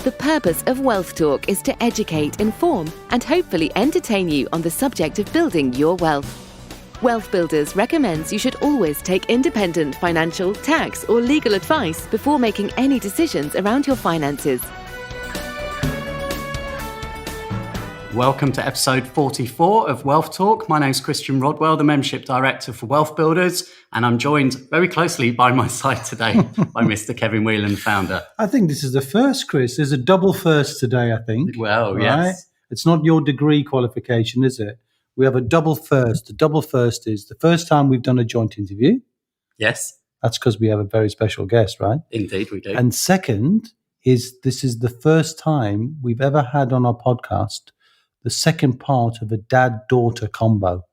The purpose of Wealth Talk is to educate, inform, and hopefully entertain you on the subject of building your wealth. WealthBuilders recommends you should always take independent financial, tax, or legal advice before making any decisions around your finances. Welcome to episode 44 of Wealth Talk. My name's Christian Rodwell, the Membership Director for WealthBuilders, and I'm joined very closely by my side today by Mr. Kevin Whelan, founder. I think this is the first, Chris. There's a double first today, I think. Well, right? Yes. It's not your degree qualification, is it? We have a double first. The double first is the first time we've done a joint interview. Yes. That's because we have a very special guest, right? Indeed, we do. And second is this is the first time we've ever had on our podcast the second part of a dad-daughter combo.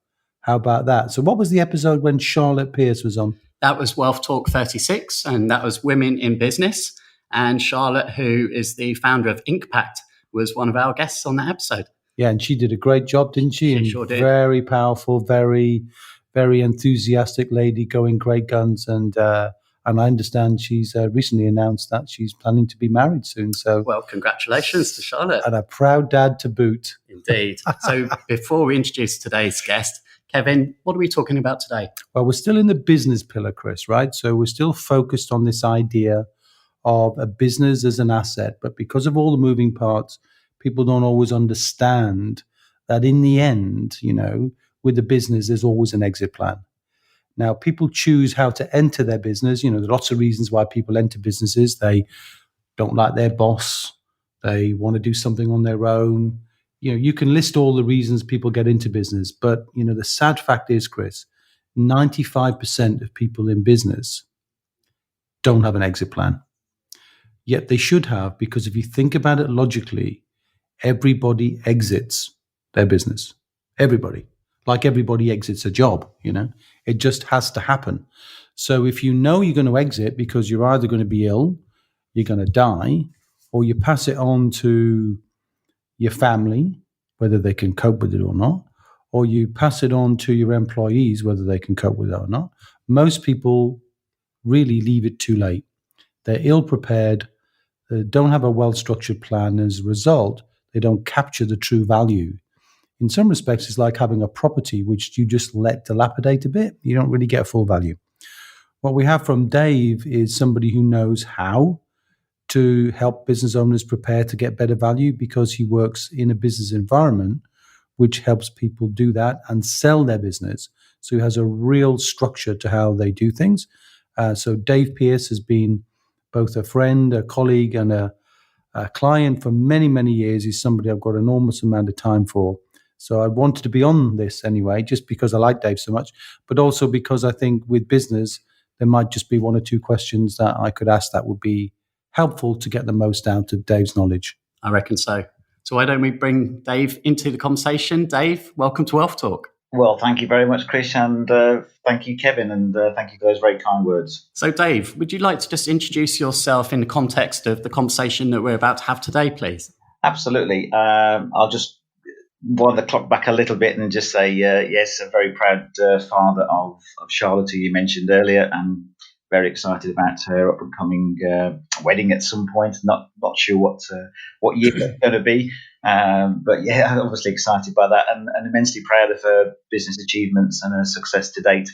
How about that? So what was the episode when Charlotte Pearce was on? That was Wealth Talk 36, and that was Women in Business. And Charlotte, who is the founder of Inkpact, was one of our guests on that episode. Yeah, and she did a great job, didn't she? She sure did. Very powerful, very, very enthusiastic lady, going great guns. And I understand she's recently announced that she's planning to be married soon. So, well, congratulations to Charlotte. And a proud dad to boot. Indeed. So before we introduce today's guest, Kevin, what are we talking about today? Well, we're still in the business pillar, Chris, right? So we're still focused on this idea of a business as an asset. But because of all the moving parts, people don't always understand that in the end, with the business, there's always an exit plan. Now, people choose how to enter their business. There are lots of reasons why people enter businesses. They don't like their boss. They want to do something on their own. You can list all the reasons people get into business. But, the sad fact is, Chris, 95% of people in business don't have an exit plan. Yet they should have, because if you think about it logically, everybody exits their business. Everybody. Like everybody exits a job, It just has to happen. So if you know you're going to exit because you're either going to be ill, you're going to die, or you pass it on to your family, whether they can cope with it or not, or you pass it on to your employees, whether they can cope with it or not, most people really leave it too late. They're ill-prepared, they don't have a well-structured plan. As a result, they don't capture the true value. In some respects, it's like having a property which you just let dilapidate a bit. You don't really get full value. What we have from Dave is somebody who knows how to help business owners prepare to get better value, because he works in a business environment which helps people do that and sell their business. So he has a real structure to how they do things. So Dave Pearce has been both a friend, a colleague, and a client for many, many years. He's somebody I've got an enormous amount of time for. So I wanted to be on this anyway, just because I like Dave so much, but also because I think with business, there might just be one or two questions that I could ask that would be helpful to get the most out of Dave's knowledge. I reckon so. So why don't we bring Dave into the conversation? Dave, welcome to Wealth Talk. Well, thank you very much, Chris, and thank you, Kevin, and thank you for those very kind words. So, Dave, would you like to just introduce yourself in the context of the conversation that we're about to have today, please? Absolutely. I'll just wind the clock back a little bit and just say, yes, a very proud father of Charlotte, who you mentioned earlier, and very excited about her upcoming wedding at some point. Not sure what year it's going to be, but yeah, obviously excited by that, and immensely proud of her business achievements and her success to date.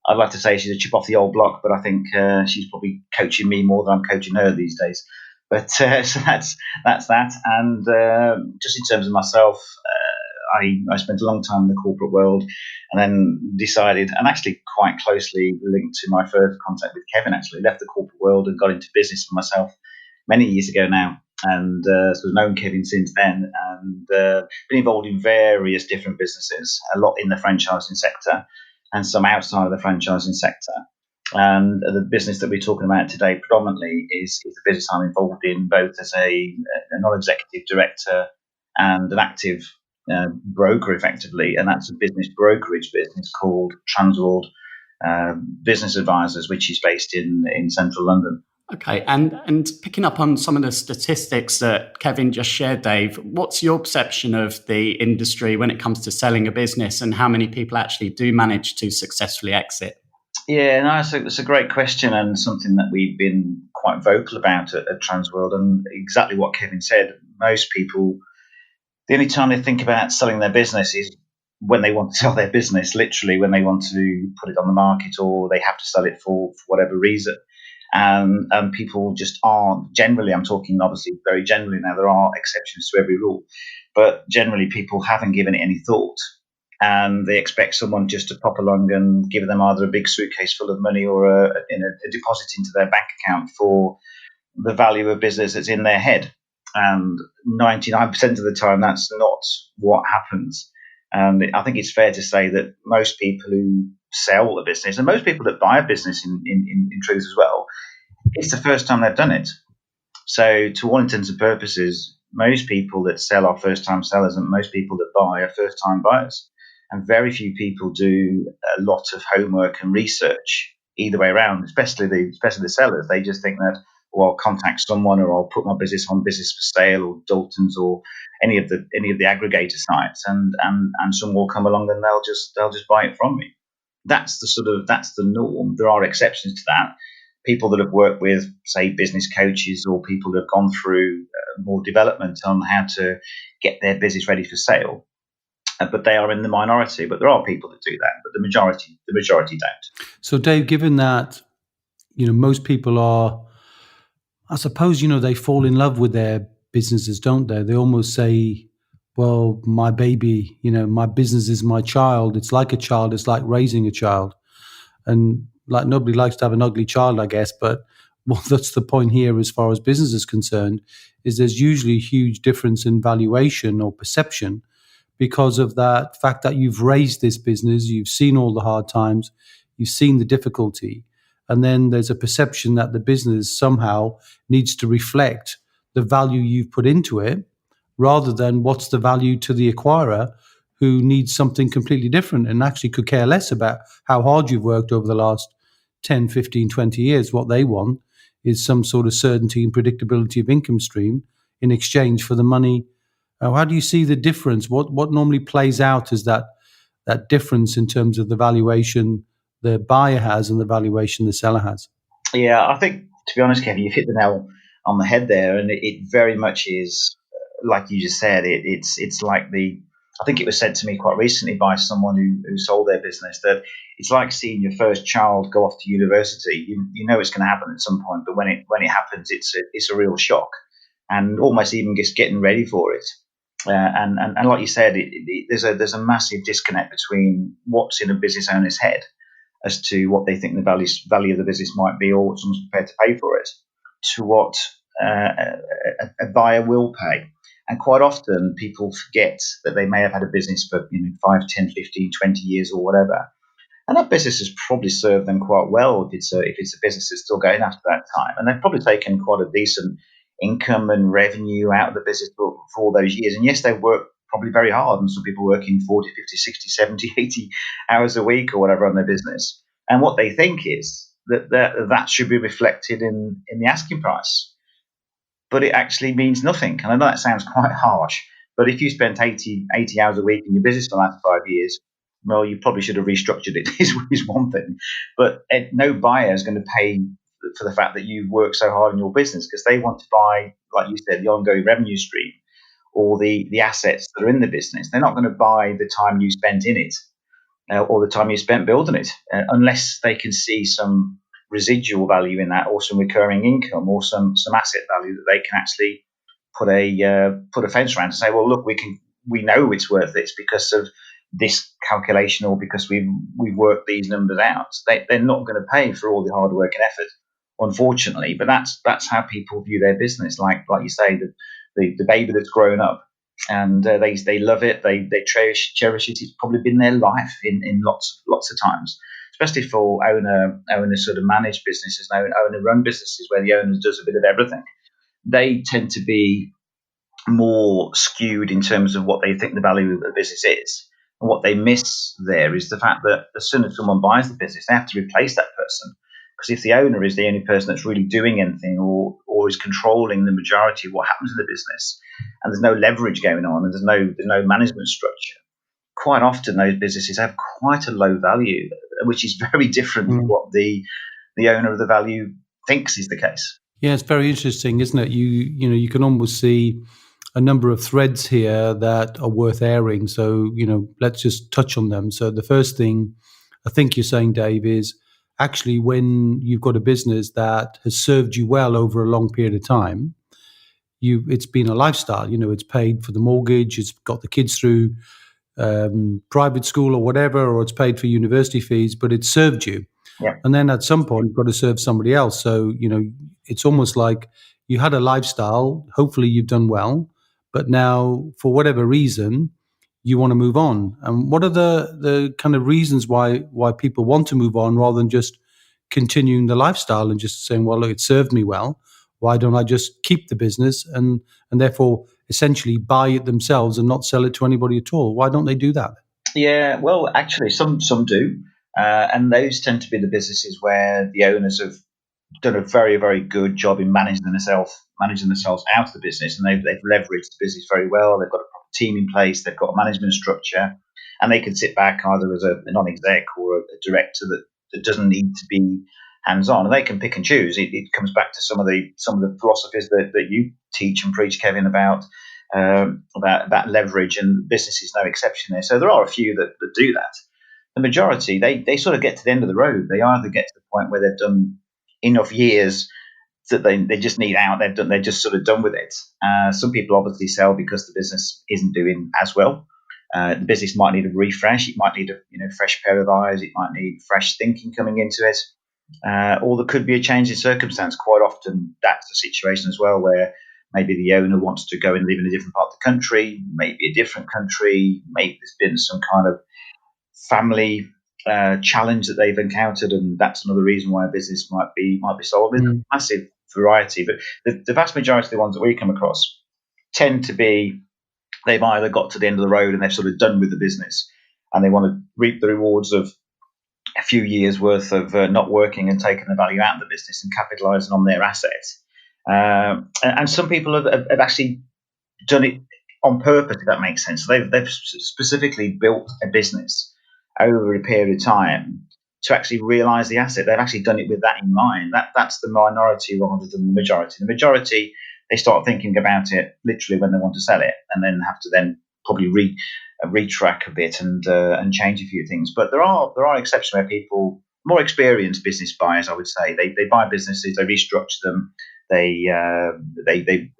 I'd like to say she's a chip off the old block, but I think she's probably coaching me more than I'm coaching her these days. But so that's that. And just in terms of myself, I spent a long time in the corporate world, and then decided, and actually quite closely linked to my first contact with Kevin, actually left the corporate world and got into business for myself many years ago now. And so I've known Kevin since then, and been involved in various different businesses, a lot in the franchising sector and some outside of the franchising sector. And the business that we're talking about today predominantly is the business I'm involved in, both as a non-executive director and an active broker, effectively, and that's a business brokerage business called Transworld Business Advisors, which is based in central London. Okay, and picking up on some of the statistics that Kevin just shared, Dave, what's your perception of the industry when it comes to selling a business, and how many people actually do manage to successfully exit? Yeah, no, it's a great question, and something that we've been quite vocal about at Transworld, and exactly what Kevin said. Most people, the only time they think about selling their business is when they want to sell their business, literally when they want to put it on the market or they have to sell it for whatever reason. And people just aren't, generally, I'm talking obviously very generally now, there are exceptions to every rule, but generally people haven't given it any thought. And they expect someone just to pop along and give them either a big suitcase full of money or a deposit into their bank account for the value of business that's in their head. And 99% of the time, that's not what happens. And I think it's fair to say that most people who sell a business, and most people that buy a business in truth as well, it's the first time they've done it. So to all intents and purposes, most people that sell are first-time sellers, and most people that buy are first-time buyers. And very few people do a lot of homework and research either way around, especially the sellers. They just think that, well, I'll contact someone, or I'll put my business on Business for Sale or Dalton's or any of the aggregator sites, and someone will come along and they'll just buy it from me. That's the norm. There are exceptions to that. People that have worked with, say, business coaches, or people that have gone through more development on how to get their business ready for sale. But they are in the minority. But there are people that do that, but the majority don't. So, Dave, given that, most people are, I suppose, they fall in love with their businesses, don't they? They almost say, well, my baby, my business is my child. It's like a child. It's like raising a child. And like, nobody likes to have an ugly child, I guess. But that's the point here as far as business is concerned, is there's usually a huge difference in valuation or perception because of that fact that you've raised this business, you've seen all the hard times, you've seen the difficulty. And then there's a perception that the business somehow needs to reflect the value you've put into it, rather than what's the value to the acquirer, who needs something completely different and actually could care less about how hard you've worked over the last 10, 15, 20 years. What they want is some sort of certainty and predictability of income stream in exchange for the money. How do you see the difference? What normally plays out is that difference in terms of the valuation the buyer has and the valuation the seller has? Yeah, I think, to be honest, Kevin, you've hit the nail on the head there, and it very much is, like you just said, it's like I think it was said to me quite recently by someone who sold their business, that it's like seeing your first child go off to university. You know it's going to happen at some point, but when it happens, it's a real shock, and almost even just getting ready for it. And like you said, there's a massive disconnect between what's in a business owner's head as to what they think the value of the business might be, or what someone's prepared to pay for it, to what a buyer will pay. And quite often people forget that they may have had a business for 5, 10, 15, 20 years or whatever. And that business has probably served them quite well if it's a business that's still going after that time. And they've probably taken quite a decent income and revenue out of the business for all those years. And yes, they've worked probably very hard, and some people working 40, 50, 60, 70, 80 hours a week or whatever on their business. And what they think is that should be reflected in the asking price. But it actually means nothing. And I know that sounds quite harsh, but if you spent 80 hours a week in your business for the last 5 years, well, you probably should have restructured it, is one thing. But no buyer is going to pay for the fact that you've worked so hard in your business, because they want to buy, like you said, the ongoing revenue stream or the assets that are in the business. They're not going to buy the time you spent in it or the time you spent building it, unless they can see some residual value in that, or some recurring income, or some asset value that they can actually put a fence around and say, well, look, we know it's worth this because of this calculation, or because we've worked these numbers out. They're not going to pay for all the hard work and effort, unfortunately. But that's how people view their business. Like you say, the baby that's grown up, and they love it. They cherish it. It's probably been their life in lots of times, especially for owner sort of managed businesses, owner run businesses where the owner does a bit of everything. They tend to be more skewed in terms of what they think the value of the business is. And what they miss there is the fact that as soon as someone buys the business, they have to replace that person. Because if the owner is the only person that's really doing anything, or is controlling the majority of what happens in the business, and there's no leverage going on, and there's no management structure, quite often those businesses have quite a low value, which is very different from what the owner of the value thinks is the case. Yeah, it's very interesting, isn't it? You can almost see a number of threads here that are worth airing. So, let's just touch on them. So the first thing I think you're saying, Dave, is actually when you've got a business that has served you well over a long period of time, it's been a lifestyle. It's paid for the mortgage, it's got the kids through private school or whatever, or it's paid for university fees, but it served you. Yeah. And then at some point, you've got to serve somebody else. So, it's almost like you had a lifestyle. Hopefully you've done well, but now for whatever reason, you want to move on. And what are the kind of reasons why people want to move on rather than just continuing the lifestyle and just saying, well, look, it served me well. Why don't I just keep the business and therefore essentially buy it themselves and not sell it to anybody at all? Why don't they do that? Yeah, well, actually, some do, and those tend to be the businesses where the owners have done a very, very good job in managing themselves out of the business, and they've leveraged the business very well. They've got a proper team in place, they've got a management structure, and they can sit back either as a non-exec or a director that doesn't need to be hands-on, and they can pick and choose. It comes back to some of the philosophies that you teach and preach, Kevin, about leverage, and business is no exception there. So there are a few that do that. The majority, they sort of get to the end of the road. They either get to the point where they've done enough years that they just need out. They're just sort of done with it. Some people obviously sell because the business isn't doing as well. The business might need a refresh. It might need a fresh pair of eyes. It might need fresh thinking coming into it. Or there could be a change in circumstance. Quite often, that's the situation as well, where maybe the owner wants to go and live in a different part of the country, maybe a different country. Maybe there's been some kind of family challenge that they've encountered, and that's another reason why a business might be sold. There's a massive variety, but the vast majority of the ones that we come across tend to be they've either got to the end of the road and they're sort of done with the business, and they want to reap the rewards of a few years worth of not working and taking the value out of the business and capitalising on their assets. And some people have actually done it on purpose, if that makes sense. So they've specifically built a business over a period of time to actually realise the asset. They've actually done it with that in mind. That's the minority rather than the majority. The majority, they start thinking about it literally when they want to sell it, and then have to then probably retrack a bit and change a few things. But there are exceptions where people, more experienced business buyers, I would say, they buy businesses, they restructure them, they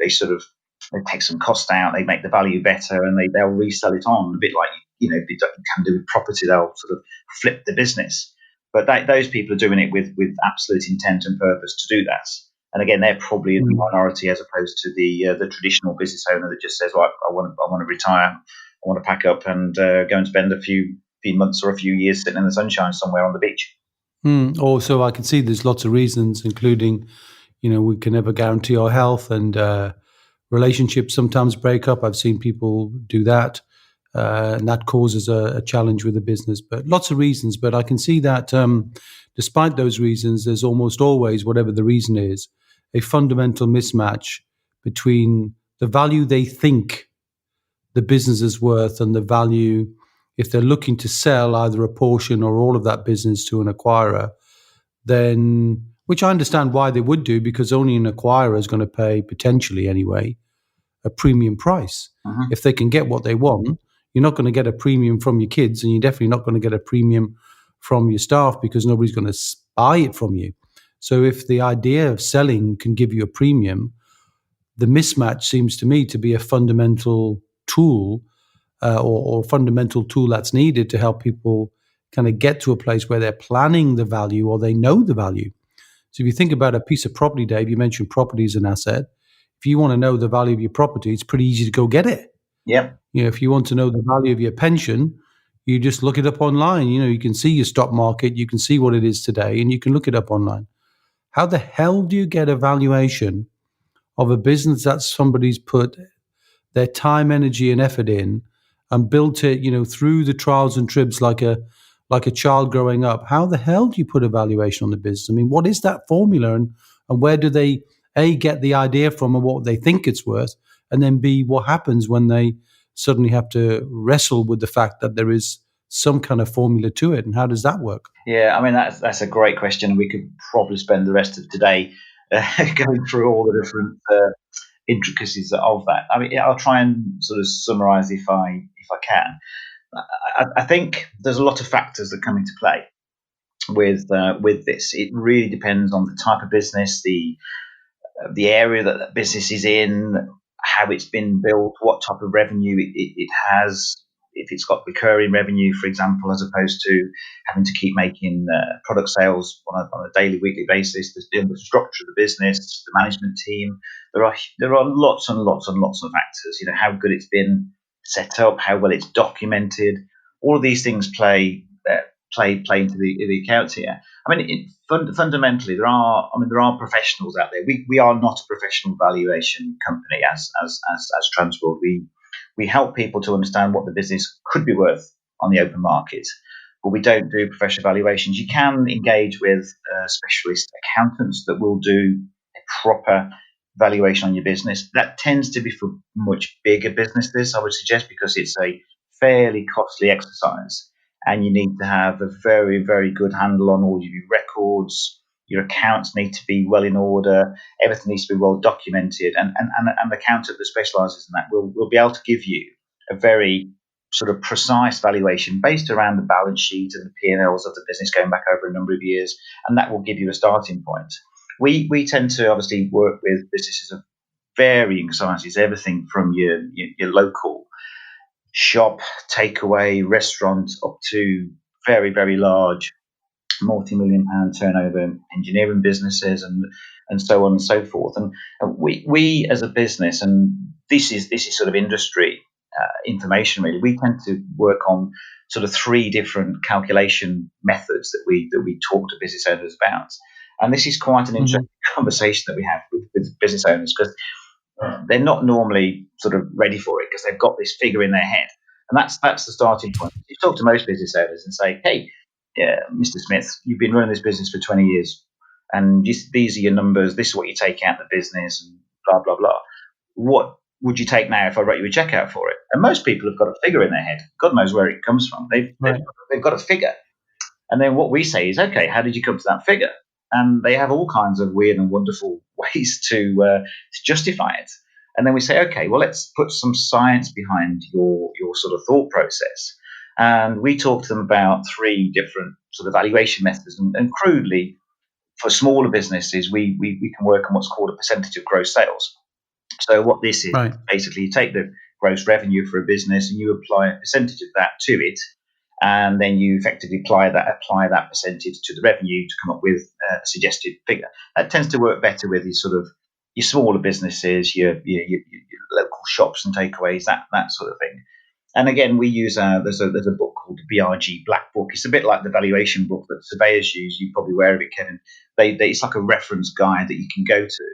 sort of they take some cost out, they make the value better, and they'll resell it on, a bit like you can do with property. They'll sort of flip the business. But those people are doing it with absolute intent and purpose to do that. And again, they're probably in the minority as opposed to the traditional business owner that just says, "Well, I want to retire, I want to pack up and go and spend a few months or a few years sitting in the sunshine somewhere on the beach." Also, I can see there's lots of reasons, including, we can never guarantee our health, and relationships sometimes break up. I've seen people do that, and that causes a challenge with the business. But lots of reasons. But I can see that despite those reasons, there's almost always, whatever the reason is, a fundamental mismatch between the value they think the business is worth and the value, if they're looking to sell either a portion or all of that business to an acquirer, then, which I understand why they would do, because only an acquirer is going to pay, potentially anyway, a premium price. If they can get what they want, you're not going to get a premium from your kids, and you're definitely not going to get a premium from your staff, because nobody's going to buy it from you. So if the idea of selling can give you a premium, the mismatch seems to me to be a fundamental tool or fundamental tool that's needed to help people kind of get to a place where they're planning the value or they know the value. So if you think about a piece of property, Dave, you mentioned property as an asset. If you want to know the value of your property, it's pretty easy to go get it. Yeah. If you want to know the value of your pension, you just look it up online. You can see your stock market, you can see what it is today, and you can look it up online. How the hell do you get a valuation of a business that somebody's put their time, energy, and effort in and built it, through the trials and tribs like a child growing up? How the hell do you put a valuation on the business? I mean, what is that formula, and where do they, A, get the idea from and what they think it's worth, and then B, what happens when they suddenly have to wrestle with the fact that there is some kind of formula to it, and how does that work? Yeah, I mean, that's a great question. We could probably spend the rest of today going through all the different intricacies of that. I mean, I'll try and sort of summarize if I can. I think there's a lot of factors that come into play with this. It really depends on the type of business, the area that business is in, how it's been built, what type of revenue it has. If it's got recurring revenue, for example, as opposed to having to keep making product sales on a daily, weekly basis, the structure of the business, the management team, there are lots and lots and lots of factors. How good it's been set up, how well it's documented. All of these things play into the accounts here. I mean, fundamentally, there are professionals out there. We are not a professional valuation company as Transworld. We help people to understand what the business could be worth on the open market, but we don't do professional valuations. You can engage with specialist accountants that will do a proper valuation on your business. That tends to be for much bigger businesses, I would suggest, because it's a fairly costly exercise, and you need to have a very, very good handle on all your records. Your accounts need to be well in order. Everything needs to be well documented, and an accountant that specialises in that will be able to give you a very sort of precise valuation based around the balance sheet and the P&Ls of the business going back over a number of years, and that will give you a starting point. We tend to obviously work with businesses of varying sizes, everything from your local shop, takeaway, restaurant, up to very, very large multi-million-pound turnover engineering businesses, and so on and so forth. And we as a business, and this is sort of industry information really, we tend to work on sort of 3 different calculation methods that we talk to business owners about. And this is quite an interesting conversation that we have with business owners, because they're not normally sort of ready for it, because they've got this figure in their head. And that's the starting point. You talk to most business owners and say, hey, Mr. Smith, you've been running this business for 20 years, and these are your numbers, this is what you take out of the business, and blah, blah, blah. What would you take now if I wrote you a check out for it? And most people have got a figure in their head. God knows where it comes from. They've got a figure. And then what we say is, okay, how did you come to that figure? And they have all kinds of weird and wonderful ways to justify it. And then we say, okay, well, let's put some science behind your sort of thought process. And we talk to them about 3 different sort of valuation methods. And crudely, for smaller businesses, we can work on what's called a percentage of gross sales. So what this is, basically you take the gross revenue for a business and you apply a percentage of that to it, and then you effectively apply that percentage to the revenue to come up with a suggested figure. That tends to work better with your smaller businesses, your local shops and takeaways, that sort of thing. And again, we use there's a book called the BRG Black Book. It's a bit like the valuation book that surveyors use. You're probably aware of it, Kevin. It's like a reference guide that you can go to.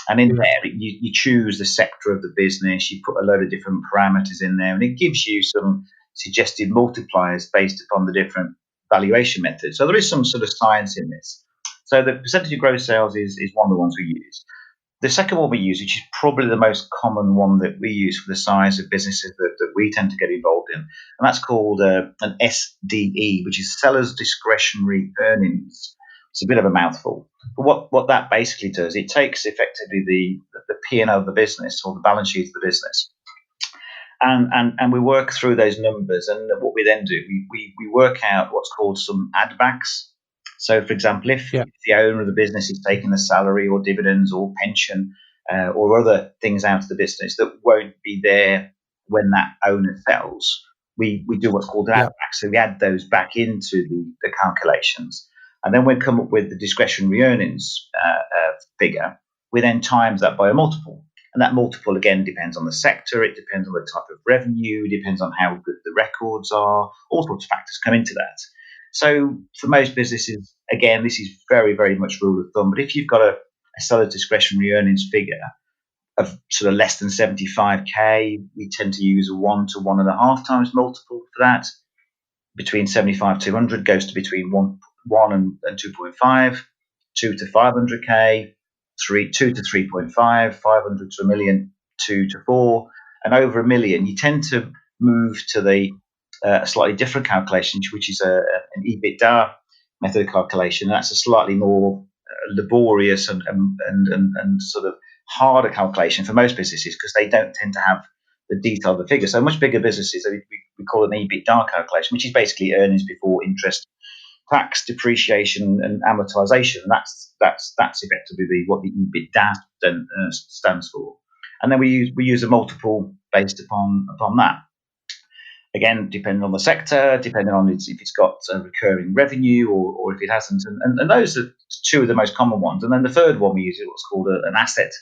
And in there, you choose the sector of the business, you put a load of different parameters in there, and it gives you some suggested multipliers based upon the different valuation methods. So there is some sort of science in this. So the percentage of gross sales is one of the ones we use. The second one we use, which is probably the most common one that we use for the size of businesses that we tend to get involved in, and that's called an SDE, which is Seller's Discretionary Earnings. It's a bit of a mouthful. But what that basically does, it takes effectively the P&L of the business, or the balance sheet of the business, and we work through those numbers. And what we then do, we work out what's called some add backs. So, for example, if the owner of the business is taking a salary or dividends or pension or other things out of the business that won't be there when that owner sells, we do what's called an add back. So we add those back into the calculations. And then we come up with the discretionary earnings figure. We then times that by a multiple. And that multiple, again, depends on the sector. It depends on the type of revenue. It depends on how good the records are. All sorts of factors come into that. So for most businesses, again, this is very, very much rule of thumb. But if you've got a seller's discretionary earnings figure of sort of less than 75K, we tend to use a 1 to 1.5 times multiple for that. Between 75 to 100 goes to between 1 and 2.5, 2 to 500K, 2 to 3.5, 500 to a million, 2 to 4, and over a million. You tend to move to the slightly different calculation, which is an EBITDA method of calculation. That's a slightly more laborious and sort of harder calculation for most businesses, because they don't tend to have the detail of the figure. So much bigger businesses, we call it an EBITDA calculation, which is basically earnings before interest, tax, depreciation, and amortization. And that's effectively what the EBITDA stands for. And then we use a multiple based upon that. Again, depending on the sector, depending on if it's got a recurring revenue or if it hasn't. And those are two of the most common ones. And then the third one we use is what's called an asset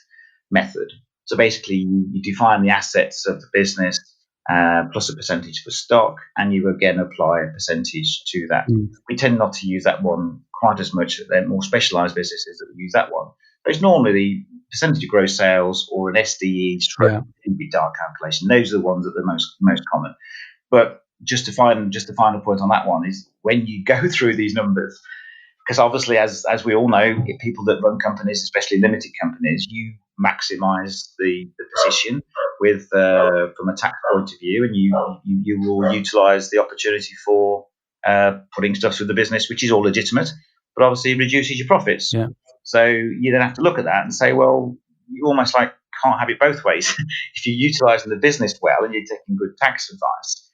method. So basically, you define the assets of the business plus a percentage for stock, and you again apply a percentage to that. We tend not to use that one quite as much. They're more specialised businesses that use that one. But it's normally the percentage of gross sales or an SDE EBITDA calculation. Those are the ones that are the most common. But just the final point on that one is when you go through these numbers, because obviously, as we all know, people that run companies, especially limited companies, you maximise the position with from a tax point of view, and you will utilise the opportunity for putting stuff through the business, which is all legitimate, but obviously reduces your profits. Yeah. So you then have to look at that and say, well, you almost like can't have it both ways. If you're utilising the business well and you're taking good tax advice,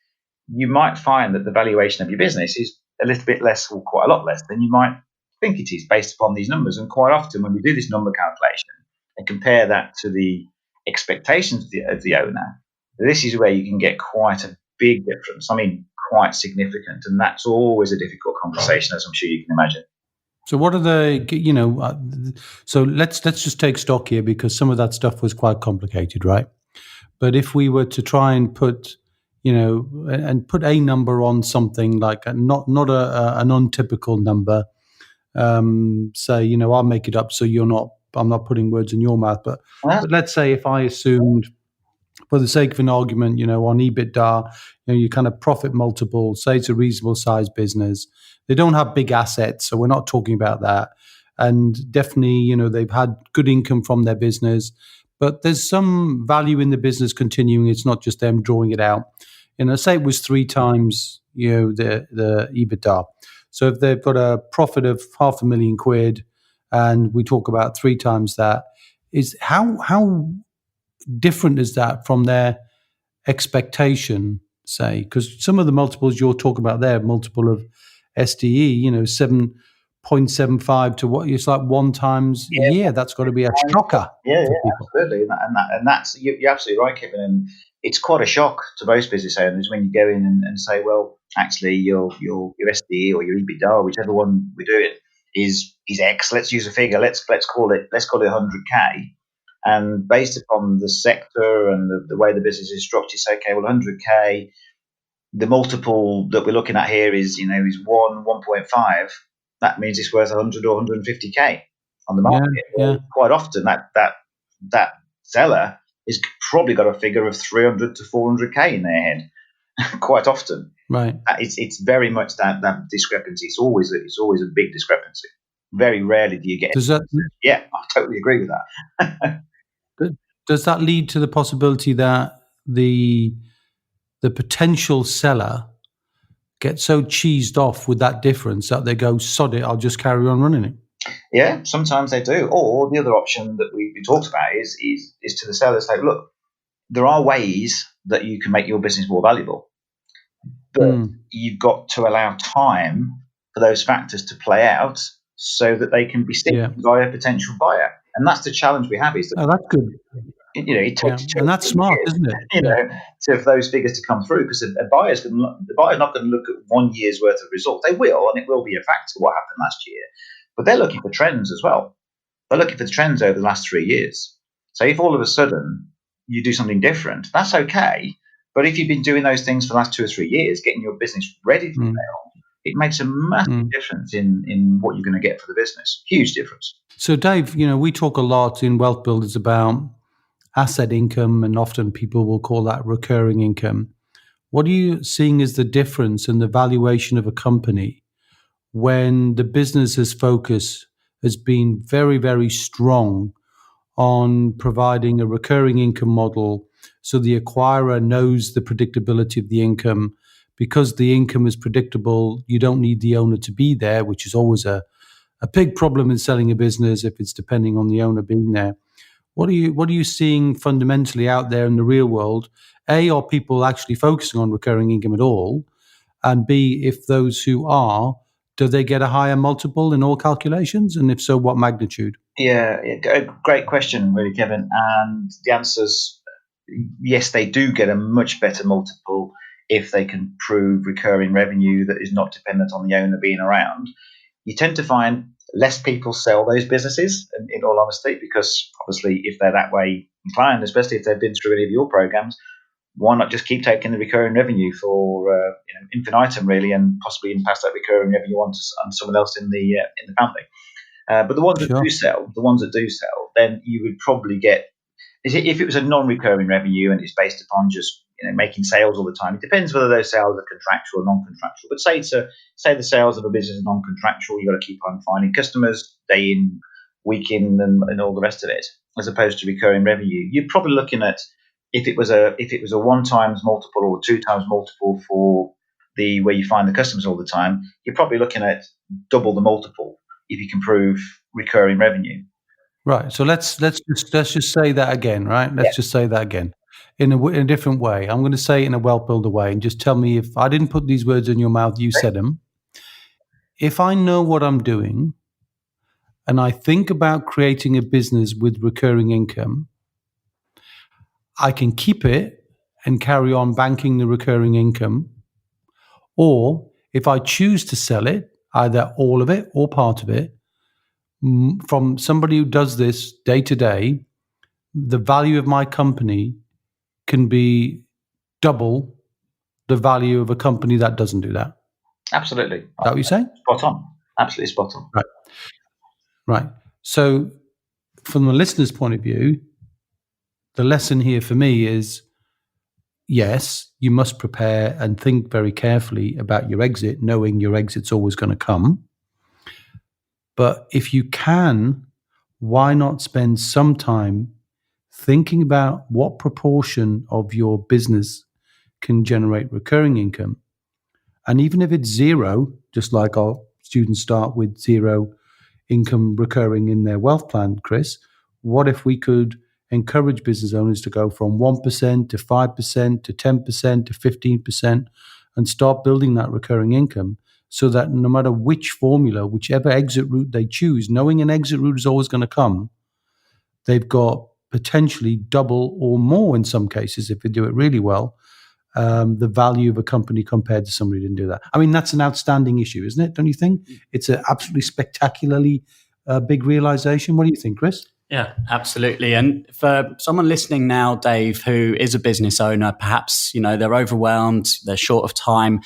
you might find that the valuation of your business is a little bit less or quite a lot less than you might think it is based upon these numbers. And quite often when we do this number calculation and compare that to the expectations of the owner, this is where you can get quite a big difference. I mean, quite significant. And that's always a difficult conversation, as I'm sure you can imagine. So what are so let's just take stock here, because some of that stuff was quite complicated, right? But if we were to try and put put a number on something like not an untypical number, say, I'll make it up so I'm not putting words in your mouth, but let's say if I assumed, for the sake of an argument, on EBITDA, you kind of profit multiple, say it's a reasonable sized business. They don't have big assets, so we're not talking about that. And definitely, they've had good income from their business, but there's some value in the business continuing. It's not just them drawing it out. Say it was 3 times, the EBITDA. So if they've got a profit of £500,000 and we talk about 3 times that, is how different is that from their expectation, say? Because some of the multiples you're talking about there, multiple of SDE, 7.75 to what it's like 1 times a year. That's got to be a shocker. Yeah, absolutely. And that's you're absolutely right, Kevin. And it's quite a shock to most business owners when you go in and say, well, actually, your SDE or your EBITDA, whichever one we do it, is X. Let's use a figure. Let's call it 100K. And based upon the sector and the way the business is structured, say, okay, well, 100K, the multiple that we're looking at here is 1.5. That means it's worth 100 or 150K on the market. Yeah. Quite often, that seller has probably got a figure of 300 to 400K in their head. Quite often, right? It's very much that discrepancy. It's always a big discrepancy. Very rarely do you get. Yeah, I totally agree with that. Does that lead to the possibility that the potential seller gets so cheesed off with that difference that they go, sod it, I'll just carry on running it? Yeah, sometimes they do. Or the other option that we talked about is to the seller say, look, there are ways that you can make your business more valuable, but you've got to allow time for those factors to play out so that they can be seen by a potential buyer. And that's the challenge we have. Is that, that's good. It takes and that's smart, isn't it? For those figures to come through, because the buyer's not going to look at 1 year's worth of results. They will, and it will be a factor what happened last year. But they're looking for trends as well. They're looking for the trends over the last 3 years. So if all of a sudden you do something different, that's okay. But if you've been doing those things for the last 2 or 3 years, getting your business ready for sale, it makes a massive difference in what you're going to get for the business. Huge difference. So, Dave, we talk a lot in Wealth Builders about asset income, and often people will call that recurring income. What are you seeing as the difference in the valuation of a company when the business's focus has been very, very strong on providing a recurring income model, so the acquirer knows the predictability of the income? Because the income is predictable, you don't need the owner to be there, which is always a a big problem in selling a business if it's depending on the owner being there. What are you seeing fundamentally out there in the real world? A, are people actually focusing on recurring income at all? And B, if those who are, do they get a higher multiple in all calculations? And if so, what magnitude? Yeah, great question, really, Kevin. And the answer's yes, they do get a much better multiple if they can prove recurring revenue that is not dependent on the owner being around. You tend to find less people sell those businesses, in all honesty, because obviously if they're that way inclined, especially if they've been through any of your programs, why not just keep taking the recurring revenue for infinitum, really, and possibly even pass that recurring revenue on to someone else in the family. But the ones that do sell, then you would probably get. If it was a non-recurring revenue and it's based upon just making sales all the time, it depends whether those sales are contractual or non-contractual. But say the sales of a business are non-contractual, you've got to keep on finding customers day in, week in, and all the rest of it, as opposed to recurring revenue. You're probably looking at if it was a 1 times multiple or 2 times multiple for the where you find the customers all the time, you're probably looking at double the multiple if you can prove recurring revenue. Right. So let's just say that again, right? Let's just say that again in a different way. I'm going to say it in a wealth builder way, and just tell me if I didn't put these words in your mouth, you said them. If I know what I'm doing and I think about creating a business with recurring income, I can keep it and carry on banking the recurring income. Or if I choose to sell it, either all of it or part of it, from somebody who does this day to day, the value of my company can be double the value of a company that doesn't do that. Absolutely. Is that what you're saying? Spot on. Absolutely spot on. Right. So from the listener's point of view, the lesson here for me is, yes, you must prepare and think very carefully about your exit, knowing your exit's always going to come. But if you can, why not spend some time thinking about what proportion of your business can generate recurring income? And even if it's zero, just like our students start with zero income recurring in their wealth plan, Chris, what if we could encourage business owners to go from 1% to 5% to 10% to 15% and start building that recurring income, so that no matter which formula, whichever exit route they choose, knowing an exit route is always going to come, they've got potentially double or more in some cases, if they do it really well, the value of a company compared to somebody who didn't do that. I mean, that's an outstanding issue, isn't it? Don't you think? It's an absolutely spectacularly big realization. What do you think, Chris? Yeah, absolutely. And for someone listening now, Dave, who is a business owner, perhaps, they're overwhelmed, they're short of time.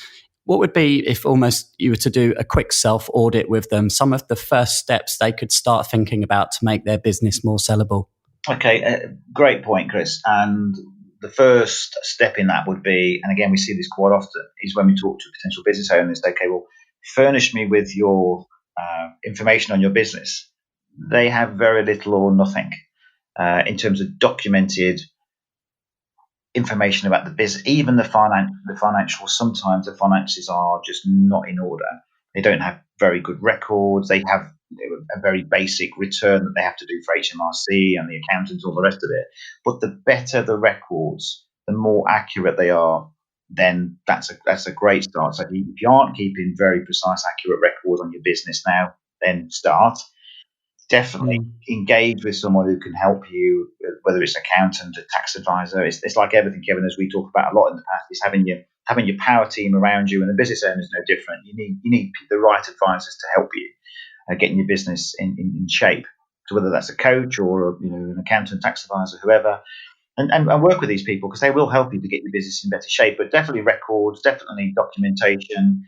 What would be, if almost you were to do a quick self-audit with them, some of the first steps they could start thinking about to make their business more sellable? Okay, great point, Chris. And the first step in that would be, and again, we see this quite often, is when we talk to potential business owners, okay, well, furnish me with your information on your business. They have very little or nothing in terms of documented information about the business. Even the financial, sometimes the finances are just not in order. They don't have very good records. They have a very basic return that they have to do for HMRC and the accountants, all the rest of it. But the better the records, the more accurate they are, then that's a great start. So if you aren't keeping very precise, accurate records on your business now, then start. Definitely engage with someone who can help you, whether it's an accountant, a tax advisor. It's like everything, Kevin, as we talk about a lot in the past, is having your power team around you, and the business owner is no different. You need the right advisors to help you getting your business in shape. So whether that's a coach or an accountant, tax advisor, whoever, and work with these people, because they will help you to get your business in better shape. But definitely records, definitely documentation.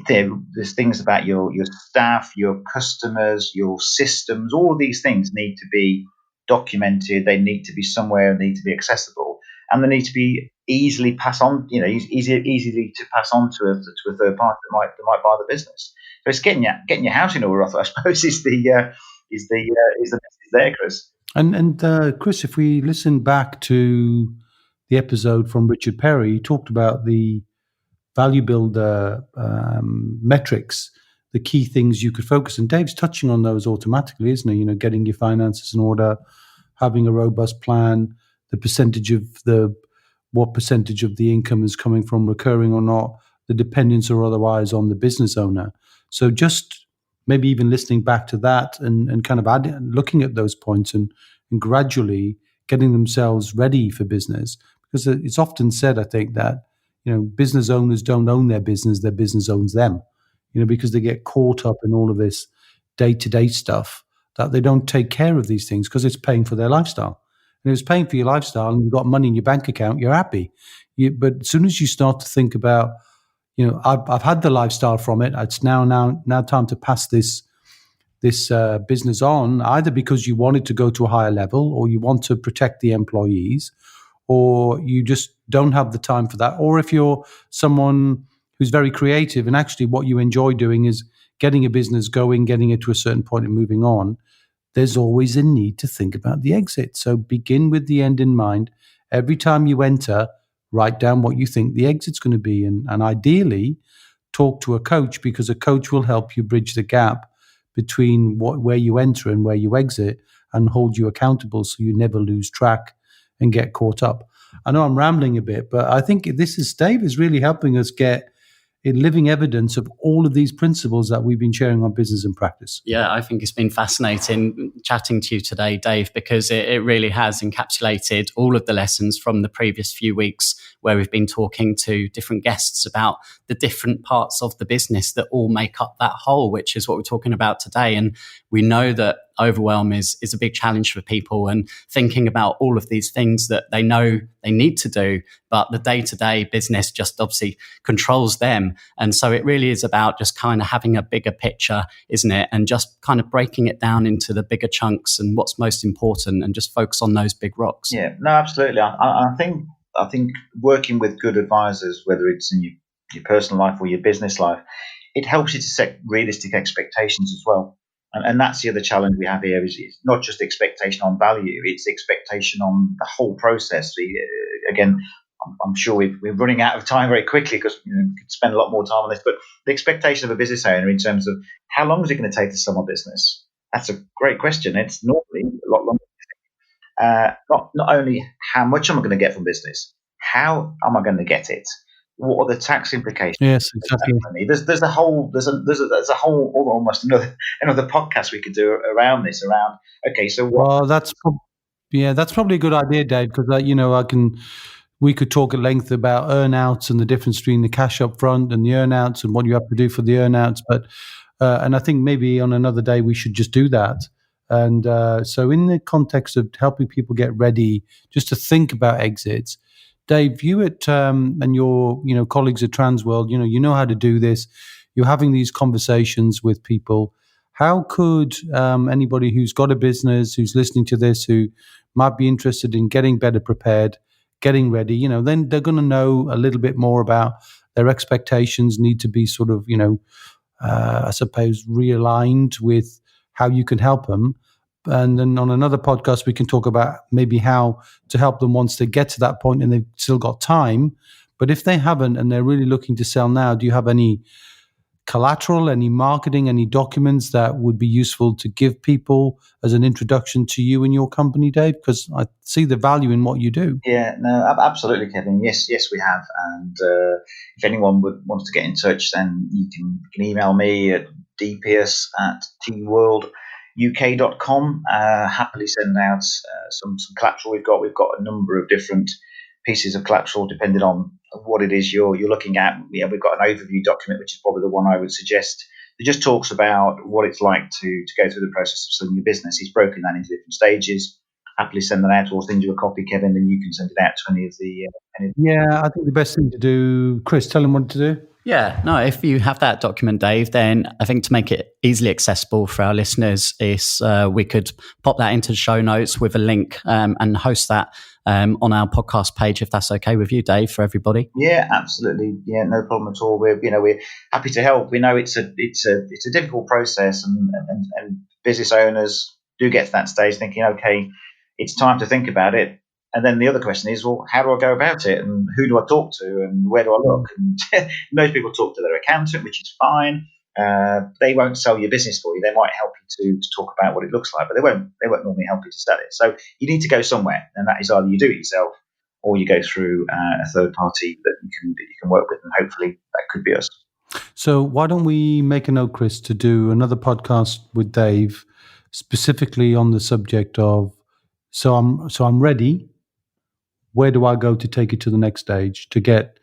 There's things about your staff, your customers, your systems. All of these things need to be documented. They need to be somewhere. They need to be accessible, and they need to be easily pass on. Easily to pass on to a third party that might buy the business. So it's getting your house in order, I suppose, is the message there, Chris. And Chris, if we listen back to the episode from Richard Perry, he talked about the value builder metrics the key things you could focus on. Dave's touching on those automatically, isn't he? Getting your finances in order, having a robust plan, what percentage of the income is coming from recurring or not, the dependence or otherwise on the business owner. So just maybe even listening back to that and kind of looking at those points and gradually getting themselves ready for business. Because it's often said, I think, that business owners don't own their business owns them. Because they get caught up in all of this day-to-day stuff, that they don't take care of these things because it's paying for their lifestyle. And if it's paying for your lifestyle and you've got money in your bank account, you're happy. But as soon as you start to think about, I've had the lifestyle from it, it's now time to pass this business on, either because you want it to go to a higher level or you want to protect the employees, or you just don't have the time for that. Or if you're someone who's very creative and actually what you enjoy doing is getting a business going, getting it to a certain point and moving on, there's always a need to think about the exit. So begin with the end in mind. Every time you enter, write down what you think the exit's going to be. And ideally, talk to a coach, because a coach will help you bridge the gap between where you enter and where you exit and hold you accountable so you never lose track and get caught up. I know I'm rambling a bit, but I think Dave is really helping us get living evidence of all of these principles that we've been sharing on Business in Practice. Yeah, I think it's been fascinating chatting to you today, Dave, because it really has encapsulated all of the lessons from the previous few weeks where we've been talking to different guests about the different parts of the business that all make up that whole, which is what we're talking about today. And we know that overwhelm is a big challenge for people, and thinking about all of these things that they know they need to do, but the day-to-day business just obviously controls them. And so it really is about just kind of having a bigger picture, isn't it? And just kind of breaking it down into the bigger chunks and what's most important, and just focus on those big rocks. Yeah, no, absolutely. I think working with good advisors, whether it's in your personal life or your business life, it helps you to set realistic expectations as well. And that's the other challenge we have here, is it's not just expectation on value, it's expectation on the whole process. So, again, I'm sure we're running out of time very quickly because we could spend a lot more time on this, but the expectation of a business owner in terms of how long is it going to take to sell my business? That's a great question. It's normally a lot longer. Not only how much am I going to get from business, how am I going to get it? What are the tax implications? Yes, exactly. There's a whole almost another podcast we could do around this. Okay, so what? Well, that's probably a good idea, Dave, because we could talk at length about earnouts and the difference between the cash up front and the earnouts and what you have to do for the earnouts. But and I think maybe on another day we should just do that. And so in the context of helping people get ready, just to think about exits, Dave, you and your colleagues at Transworld, you know how to do this. You're having these conversations with people. How could anybody who's got a business, who's listening to this, who might be interested in getting better prepared, getting ready, then they're going to know a little bit more about their expectations, need to be sort of, I suppose, realigned with how you can help them. And then on another podcast, we can talk about maybe how to help them once they get to that point and they've still got time. But if they haven't and they're really looking to sell now, do you have any collateral, any marketing, any documents that would be useful to give people as an introduction to you and your company, Dave? Because I see the value in what you do. Yeah, no, absolutely, Kevin. Yes, we have. And if anyone wants to get in touch, then you can email me at dpearce@transworlduk.com. Happily send out some collateral we've got. We've got a number of different pieces of collateral depending on what it is you're looking at. Yeah, we've got an overview document, which is probably the one I would suggest. It just talks about what it's like to go through the process of selling your business. He's broken that into different stages. Happily send that out, or send you a copy, Kevin, and you can send it out to any of the. Yeah, I think the best thing to do, Chris, tell them what to do. Yeah, no, if you have that document, Dave, then I think to make it easily accessible for our listeners is we could pop that into the show notes with a link and host that on our podcast page, if that's okay with you, Dave, for everybody. Yeah, absolutely. Yeah, no problem at all. We're happy to help. We know it's a difficult process, and business owners do get to that stage thinking, okay, it's time to think about it. And then the other question is, well, how do I go about it? And who do I talk to? And where do I look? And most people talk to their accountant, which is fine. they won't sell your business for you. They might help you to talk about what it looks like, but they won't normally help you to sell it. So you need to go somewhere, and that is either you do it yourself or you go through a third party that you can work with, and hopefully that could be us. So why don't we make a note, Chris, to do another podcast with Dave, specifically on the subject of so I'm ready. Where do I go to take it to the next stage to get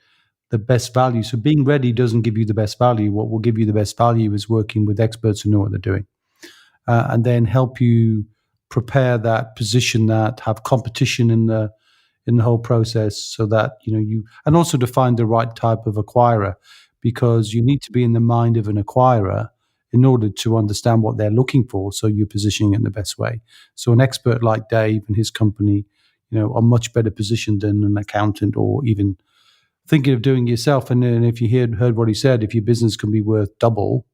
the best value? So being ready doesn't give you the best value. What will give you the best value is working with experts who know what they're doing, and then help you prepare that, position that, have competition in the whole process, so that you and also to find the right type of acquirer, because you need to be in the mind of an acquirer in order to understand what they're looking for, so you're positioning it in the best way. So an expert like Dave and his company, are much better positioned than an accountant or even thinking of doing it yourself. And then if you heard what he said, if your business can be worth double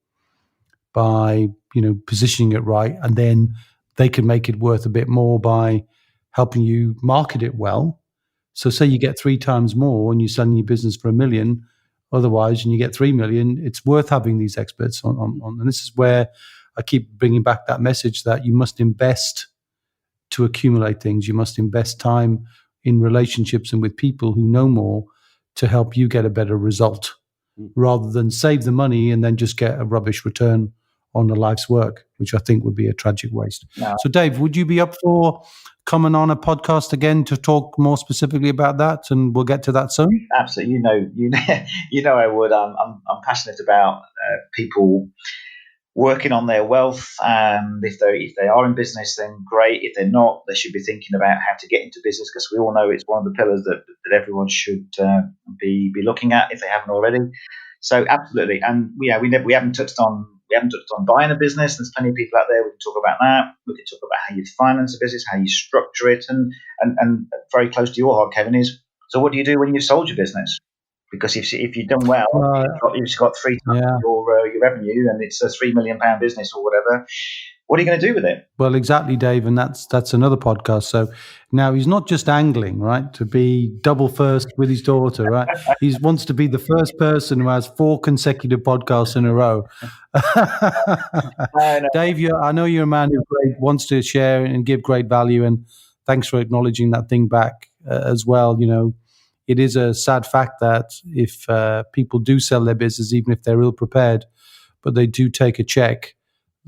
by positioning it right, and then they can make it worth a bit more by helping you market it well. So say you get 3 times more and you're selling your business for $1 million, otherwise, and you get 3 million, it's worth having these experts on. And this is where I keep bringing back that message that you must invest to accumulate things. You must invest time in relationships and with people who know more to help you get a better result, rather than save the money and then just get a rubbish return on a life's work, which I think would be a tragic waste. No. So Dave, would you be up for coming on a podcast again to talk more specifically about that? And we'll get to that soon. Absolutely. You know I would. I'm passionate about people working on their wealth. If they are in business, then great. If they're not, they should be thinking about how to get into business, because we all know it's one of the pillars that everyone should be looking at if they haven't already. So absolutely. And we haven't touched on buying a business. There's plenty of people out there. We can talk about that. We can talk about how you finance a business, how you structure it, and very close to your heart, Kevin, is, so what do you do when you've sold your business? Because if you've done well, you've got 3 times your revenue, and it's a £3 million business or whatever. What are you going to do with it? Well, exactly, Dave, and that's another podcast. So now he's not just angling, right, to be double first with his daughter, right? He wants to be the first person who has 4 consecutive podcasts in a row. Dave, I know you're a man who wants to share and give great value, and thanks for acknowledging that thing back as well. It is a sad fact that if people do sell their business, even if they're ill prepared, but they do take a check,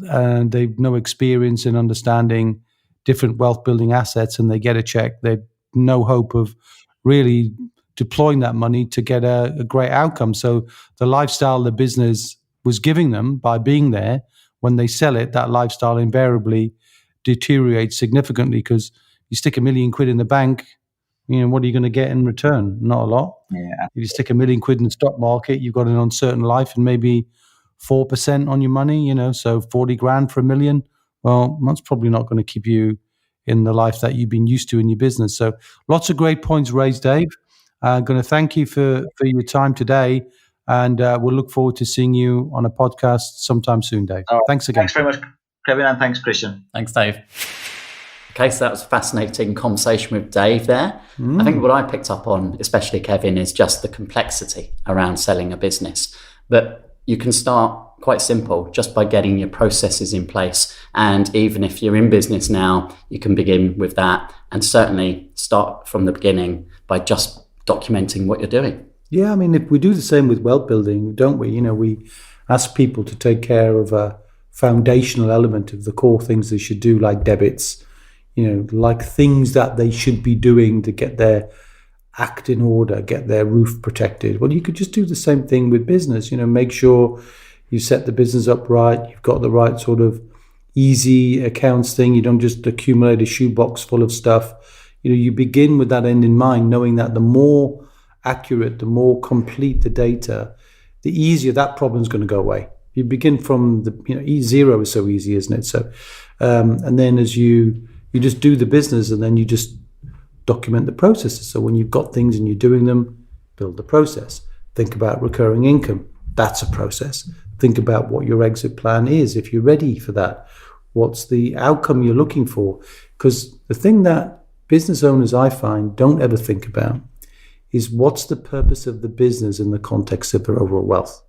and they've no experience in understanding different wealth building assets, and they get a check, they've no hope of really deploying that money to get a great outcome. So the lifestyle the business was giving them by being there, when they sell it, that lifestyle invariably deteriorates significantly, because you stick £1 million in the bank, what are you going to get in return? Not a lot. Yeah. If you stick £1 million in the stock market, you've got an uncertain life and maybe 4% on your money, so 40 grand for $1 million. Well, that's probably not going to keep you in the life that you've been used to in your business. So lots of great points raised, Dave. I'm going to thank you for your time today, and we'll look forward to seeing you on a podcast sometime soon, Dave. Thanks again. Thanks very much, Kevin, and thanks, Christian. Thanks, Dave. Okay, so that was a fascinating conversation with Dave there. I think what I picked up on, especially Kevin, is just the complexity around selling a business. But you can start quite simple, just by getting your processes in place. And even if you're in business now, you can begin with that, and certainly start from the beginning by just documenting what you're doing. Yeah, I mean, if we do the same with wealth building, don't we? We ask people to take care of a foundational element of the core things they should do, like debits, like things that they should be doing to get their act in order, get their roof protected. Well, you could just do the same thing with business. Make sure you set the business up right. You've got the right sort of easy accounts thing. You don't just accumulate a shoebox full of stuff. You begin with that end in mind, knowing that the more accurate, the more complete the data, the easier that problem's going to go away. You begin from zero is so easy, isn't it? So, and then as you just do the business, and then you just document the processes. So when you've got things and you're doing them, build the process. Think about recurring income. That's a process. Think about what your exit plan is, if you're ready for that. What's the outcome you're looking for? Because the thing that business owners, I find, don't ever think about is what's the purpose of the business in the context of their overall wealth.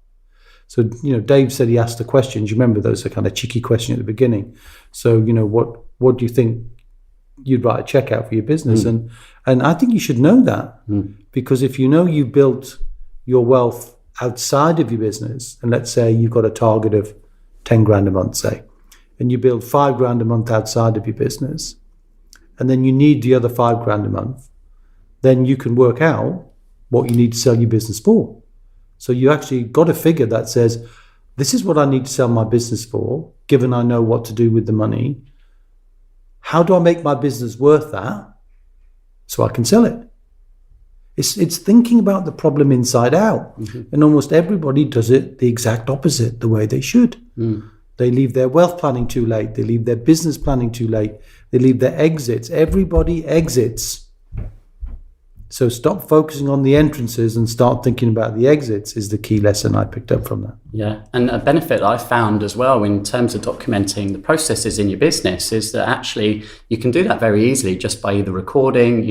So, Dave said he asked the questions. You remember those are kind of cheeky questions at the beginning. So, what do you think you'd write a check out for your business? And I think you should know that, because if you know you built your wealth outside of your business, and let's say you've got a target of 10 grand a month, say, and you build 5 grand a month outside of your business, and then you need the other 5 grand a month, then you can work out what you need to sell your business for. So you actually got a figure that says, this is what I need to sell my business for, given I know what to do with the money. How do I make my business worth that so I can sell it? It's thinking about the problem inside out. And almost everybody does it the exact opposite, the way they should. They leave their wealth planning too late. They leave their business planning too late. They leave their exits. Everybody exits. So stop focusing on the entrances and start thinking about the exits is the key lesson I picked up from that. Yeah, and a benefit I found as well in terms of documenting the processes in your business is that actually you can do that very easily just by either recording,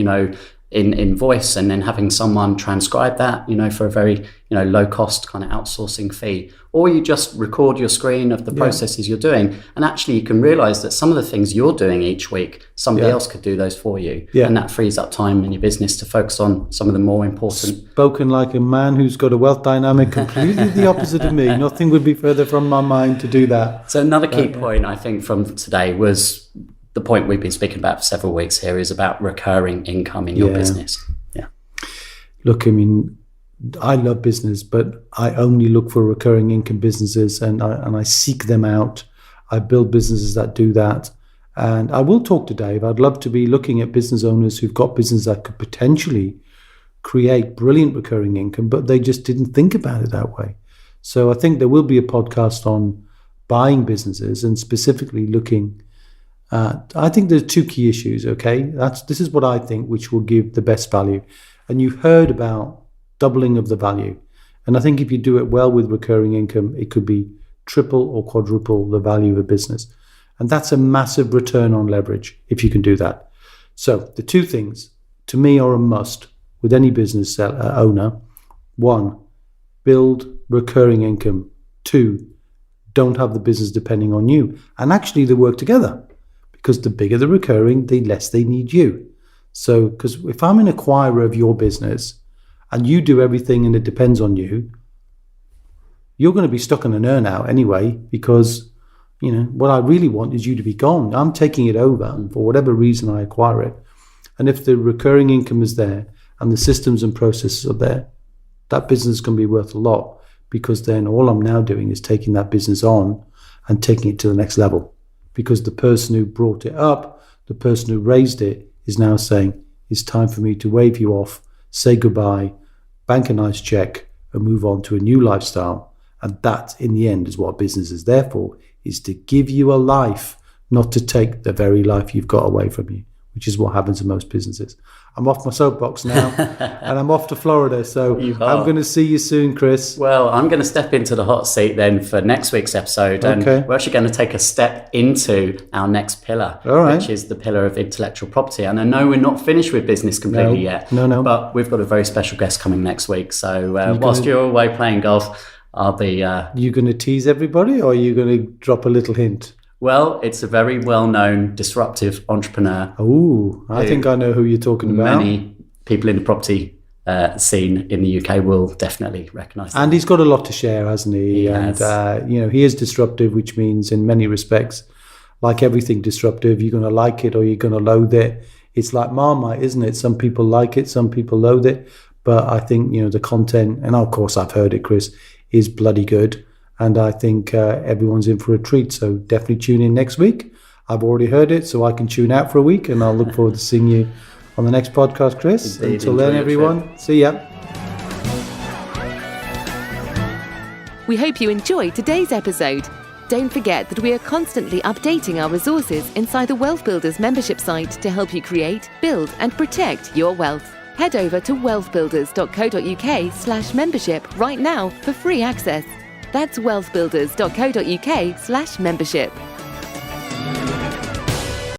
in voice, and then having someone transcribe that, for a very, low cost kind of outsourcing fee. Or you just record your screen of the processes you're doing. And actually you can realize that some of the things you're doing each week, somebody else could do those for you. And that frees up time in your business to focus on some of the more important. Spoken like a man who's got a wealth dynamic completely the opposite of me. Nothing would be further from my mind to do that. So another key point I think from today was the point we've been speaking about for several weeks here is about recurring income in your business. Yeah. Look, I love business, but I only look for recurring income businesses, and I seek them out. I build businesses that do that. And I will talk to Dave. I'd love to be looking at business owners who've got business that could potentially create brilliant recurring income, but they just didn't think about it that way. So I think there will be a podcast on buying businesses and specifically looking I think there's 2 key issues, okay? This is what I think, which will give the best value. And you've heard about doubling of the value. And I think if you do it well with recurring income, it could be triple or quadruple the value of a business. And that's a massive return on leverage if you can do that. So the 2 things, to me, are a must with any business owner. 1, build recurring income. 2, don't have the business depending on you. And actually they work together. Because the bigger the recurring, the less they need you. So, because if I'm an acquirer of your business and you do everything and it depends on you, you're going to be stuck on an earn-out anyway, because, what I really want is you to be gone. I'm taking it over for whatever reason I acquire it. And if the recurring income is there and the systems and processes are there, that business is going to be worth a lot, because then all I'm now doing is taking that business on and taking it to the next level. Because the person who brought it up, the person who raised it, is now saying, it's time for me to wave you off, say goodbye, bank a nice check, and move on to a new lifestyle. And that, in the end, is what business is there for, is to give you a life, not to take the very life you've got away from you, which is what happens in most businesses. I'm off my soapbox now, and I'm off to Florida. So I'm going to see you soon, Chris. Well, I'm going to step into the hot seat then for next week's episode. And we're actually going to take a step into our next pillar, which is the pillar of intellectual property. And I know we're not finished with business completely yet. No. But we've got a very special guest coming next week. So whilst you're away playing golf, I'll be... You going to tease everybody, or are you going to drop a little hint? Well, it's a very well-known disruptive entrepreneur. Oh, I think I know who you're talking about. Many people in the property scene in the UK will definitely recognise that. And he's got a lot to share, hasn't he? He is disruptive, which means in many respects, like everything disruptive, you're going to like it or you're going to loathe it. It's like Marmite, isn't it? Some people like it, some people loathe it. But I think, the content, and of course I've heard it, Chris, is bloody good. And I think everyone's in for a treat. So definitely tune in next week. I've already heard it, so I can tune out for a week. And I'll look forward to seeing you on the next podcast, Chris. Indeed, until then, everyone, see ya. We hope you enjoyed today's episode. Don't forget that we are constantly updating our resources inside the WealthBuilders membership site to help you create, build, and protect your wealth. Head over to wealthbuilders.co.uk/membership right now for free access. That's wealthbuilders.co.uk/membership.